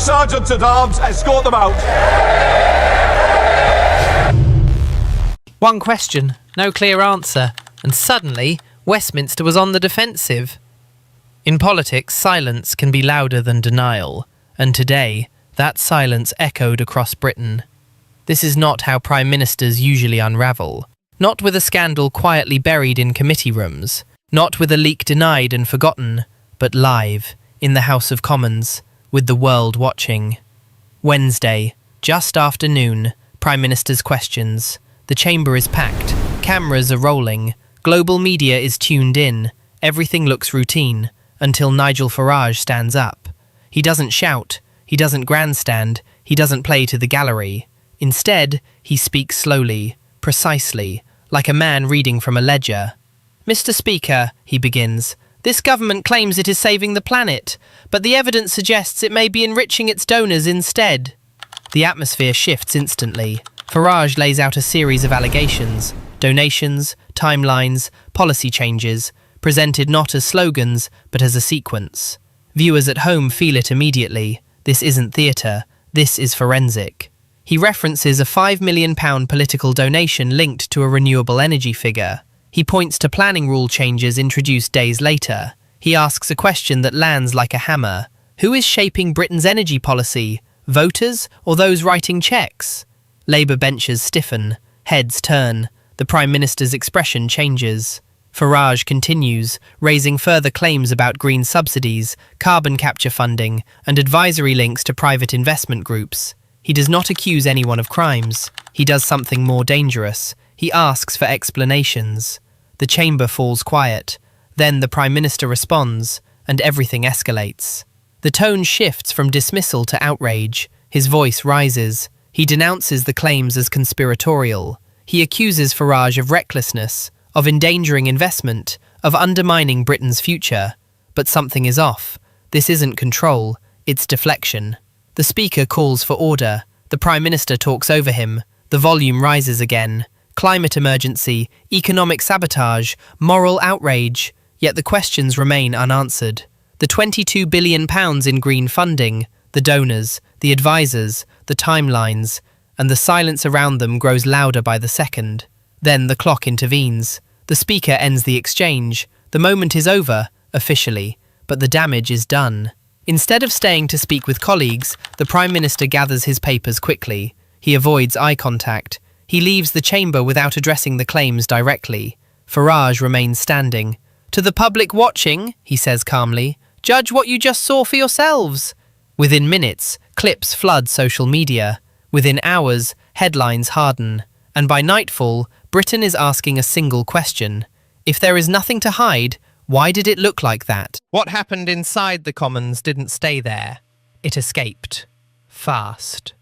Sergeants-at-Arms, escort them out. One question, no clear answer, and suddenly Westminster was on the defensive. In politics, silence can be louder than denial, and today, that silence echoed across Britain. This is not how prime ministers usually unravel. Not with a scandal quietly buried in committee rooms, not with a leak denied and forgotten, but live, in the House of Commons, with the world watching. Wednesday, just after noon, Prime Minister's questions. The chamber is packed, cameras are rolling, global media is tuned in, everything looks routine, until Nigel Farage stands up. He doesn't shout, he doesn't grandstand, he doesn't play to the gallery. Instead, he speaks slowly, precisely, like a man reading from a ledger. Mr. Speaker, he begins, this government claims it is saving the planet, but the evidence suggests it may be enriching its donors instead. The atmosphere shifts instantly. Farage lays out a series of allegations, donations, timelines, policy changes, presented not as slogans, but as a sequence. Viewers at home feel it immediately. This isn't theatre, this is forensic. He references a £5 million political donation linked to a renewable energy figure. He points to planning rule changes introduced days later. He asks a question that lands like a hammer. Who is shaping Britain's energy policy? Voters or those writing cheques? Labour benches stiffen, heads turn. The Prime Minister's expression changes. Farage continues, raising further claims about green subsidies, carbon capture funding, and advisory links to private investment groups. He does not accuse anyone of crimes. He does something more dangerous. He asks for explanations. The chamber falls quiet. Then the Prime Minister responds, and everything escalates. The tone shifts from dismissal to outrage. His voice rises. He denounces the claims as conspiratorial. He accuses Farage of recklessness, of endangering investment, of undermining Britain's future. But something is off. This isn't control, it's deflection. The Speaker calls for order. The Prime Minister talks over him. The volume rises again. Climate emergency, economic sabotage, moral outrage. Yet the questions remain unanswered. The £22 billion in green funding, the donors, the advisors, the timelines, and the silence around them grows louder by the second. Then the clock intervenes. The Speaker ends the exchange. The moment is over, officially, but the damage is done. Instead of staying to speak with colleagues, the Prime Minister gathers his papers quickly. He avoids eye contact. He leaves the chamber without addressing the claims directly. Farage remains standing. To the public watching, he says calmly, judge what you just saw for yourselves. Within minutes, clips flood social media. Within hours, headlines harden. And by nightfall, Britain is asking a single question. If there is nothing to hide, why did it look like that? What happened inside the Commons didn't stay there. It escaped. Fast.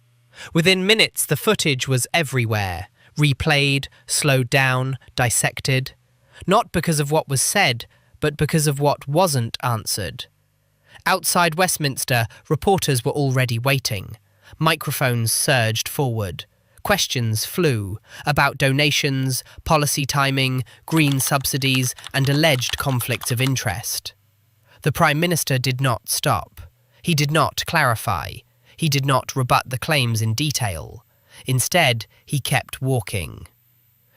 Within minutes, the footage was everywhere. Replayed, slowed down, dissected. Not because of what was said, but because of what wasn't answered. Outside Westminster, reporters were already waiting. Microphones surged forward. Questions flew about donations, policy timing, green subsidies, and alleged conflicts of interest. The Prime Minister did not stop. He did not clarify. He did not rebut the claims in detail. Instead, he kept walking.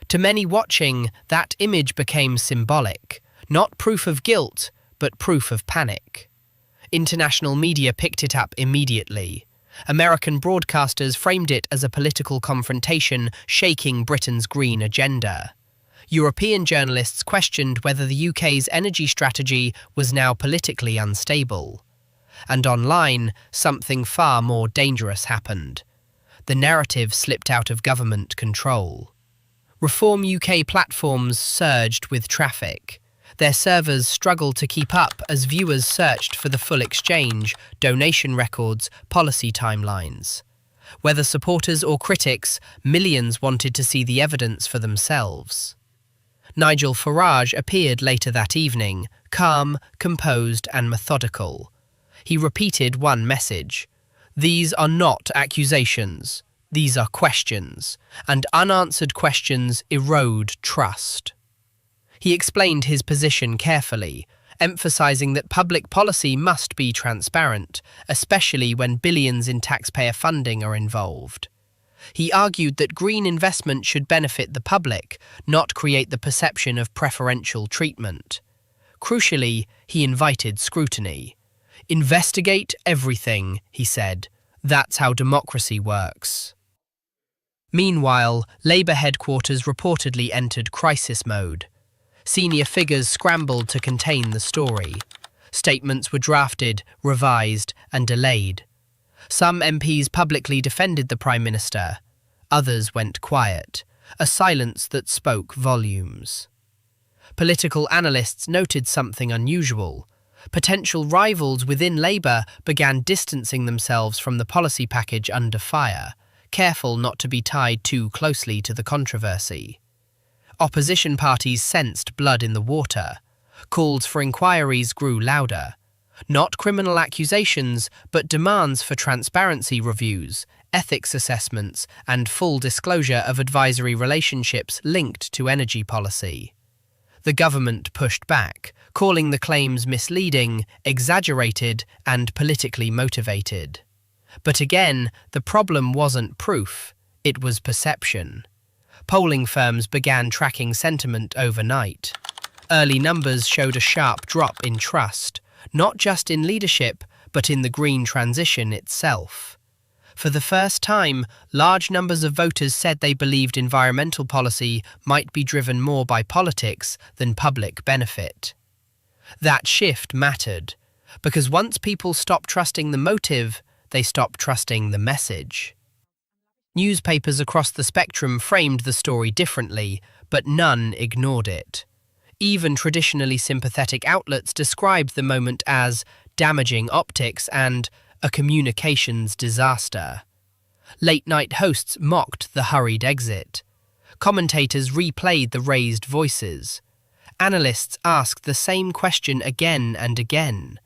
To many watching, that image became symbolic, not proof of guilt, but proof of panic. International media picked it up immediately. American broadcasters framed it as a political confrontation shaking Britain's green agenda. European journalists questioned whether the UK's energy strategy was now politically unstable. And online, something far more dangerous happened. The narrative slipped out of government control. Reform UK platforms surged with traffic. Their servers struggled to keep up as viewers searched for the full exchange, donation records, policy timelines. Whether supporters or critics, millions wanted to see the evidence for themselves. Nigel Farage appeared later that evening, calm, composed and methodical. He repeated one message. These are not accusations. These are questions, and unanswered questions erode trust. He explained his position carefully. emphasising that public policy must be transparent, especially when billions in taxpayer funding are involved. He argued that green investment should benefit the public, not create the perception of preferential treatment. Crucially, he invited scrutiny. "Investigate everything," he said. "That's how democracy works." Meanwhile, Labour headquarters reportedly entered crisis mode. Senior figures scrambled to contain the story. Statements were drafted, revised, and delayed. Some MPs publicly defended the Prime Minister. Others went quiet, a silence that spoke volumes. Political analysts noted something unusual. Potential rivals within Labour began distancing themselves from the policy package under fire, careful not to be tied too closely to the controversy. Opposition parties sensed blood in the water. Calls for inquiries grew louder. Not criminal accusations, but demands for transparency reviews, ethics assessments, and full disclosure of advisory relationships linked to energy policy. The government pushed back, calling the claims misleading, exaggerated, and politically motivated. But again, the problem wasn't proof, it was perception. Polling firms began tracking sentiment overnight. Early numbers showed a sharp drop in trust, not just in leadership, but in the green transition itself. For the first time, large numbers of voters said they believed environmental policy might be driven more by politics than public benefit. That shift mattered, because once people stopped trusting the motive, they stopped trusting the message. Newspapers across the spectrum framed the story differently, but none ignored it. Even traditionally sympathetic outlets described the moment as damaging optics and a communications disaster. Late-night hosts mocked the hurried exit. Commentators replayed the raised voices. Analysts asked the same question again and again.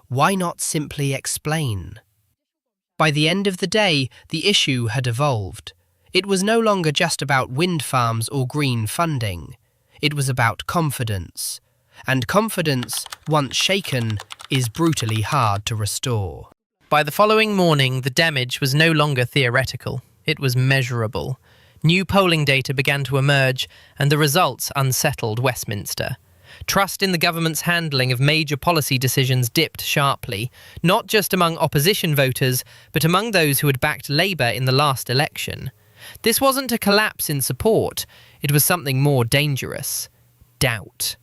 Why not simply explain? By the end of the day, the issue had evolved. It was no longer just about wind farms or green funding. It was about confidence. And confidence, once shaken, is brutally hard to restore. By the following morning, the damage was no longer theoretical. It was measurable. New polling data began to emerge, and the results unsettled Westminster. Trust in the government's handling of major policy decisions dipped sharply, not just among opposition voters, but among those who had backed Labour in the last election. This wasn't a collapse in support, it was something more dangerous: doubt.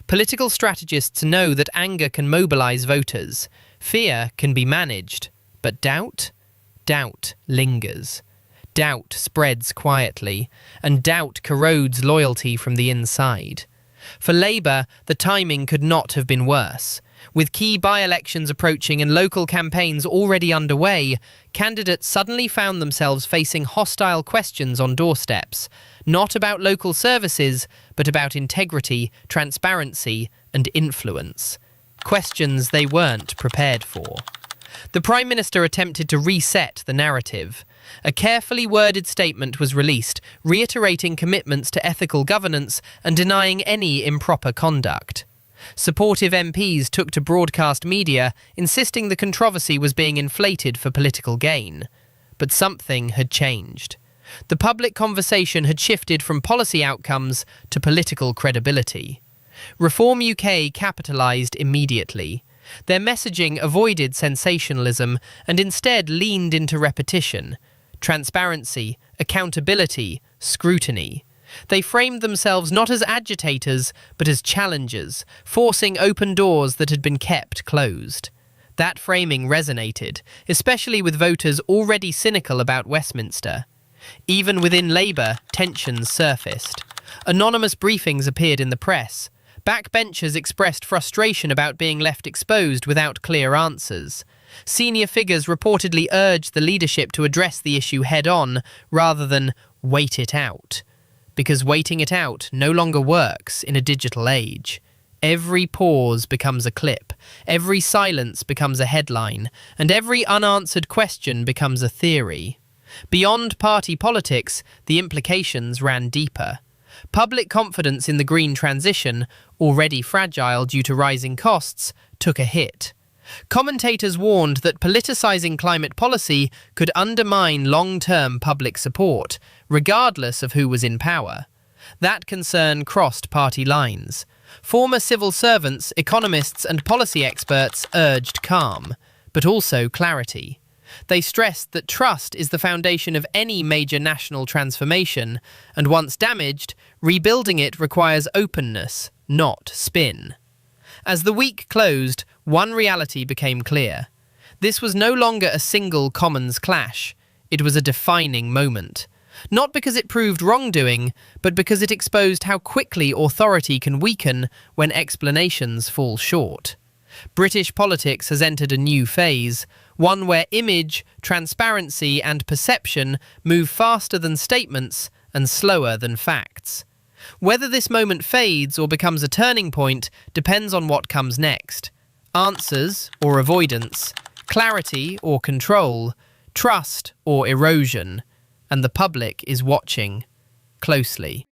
Political strategists know that anger can mobilise voters. Fear can be managed, but doubt? Doubt lingers. Doubt spreads quietly, and doubt corrodes loyalty from the inside. For Labour, the timing could not have been worse. With key by-elections approaching and local campaigns already underway, candidates suddenly found themselves facing hostile questions on doorsteps, not about local services, but about integrity, transparency, and influence. Questions they weren't prepared for. The Prime Minister attempted to reset the narrative. A carefully worded statement was released, reiterating commitments to ethical governance and denying any improper conduct. Supportive MPs took to broadcast media, insisting the controversy was being inflated for political gain. But something had changed. The public conversation had shifted from policy outcomes to political credibility. Reform UK capitalised immediately. Their messaging avoided sensationalism and instead leaned into repetition. Transparency, accountability, scrutiny. They framed themselves not as agitators, but as challengers, forcing open doors that had been kept closed. That framing resonated, especially with voters already cynical about Westminster. Even within Labour, tensions surfaced. Anonymous briefings appeared in the press. Backbenchers expressed frustration about being left exposed without clear answers. Senior figures reportedly urged the leadership to address the issue head-on rather than wait it out. Because waiting it out no longer works in a digital age. Every pause becomes a clip, every silence becomes a headline, and every unanswered question becomes a theory. Beyond party politics, the implications ran deeper. Public confidence in the green transition, already fragile due to rising costs, took a hit. Commentators warned that politicizing climate policy could undermine long-term public support, regardless of who was in power. That concern crossed party lines. Former civil servants, economists, and policy experts urged calm, but also clarity. They stressed that trust is the foundation of any major national transformation, and once damaged, rebuilding it requires openness, not spin. As the week closed, one reality became clear. This was no longer a single Commons clash. It was a defining moment. Not because it proved wrongdoing, but because it exposed how quickly authority can weaken when explanations fall short. British politics has entered a new phase, one where image, transparency, and perception move faster than statements and slower than facts. Whether this moment fades or becomes a turning point depends on what comes next. Answers or avoidance, clarity or control, trust or erosion, and the public is watching closely.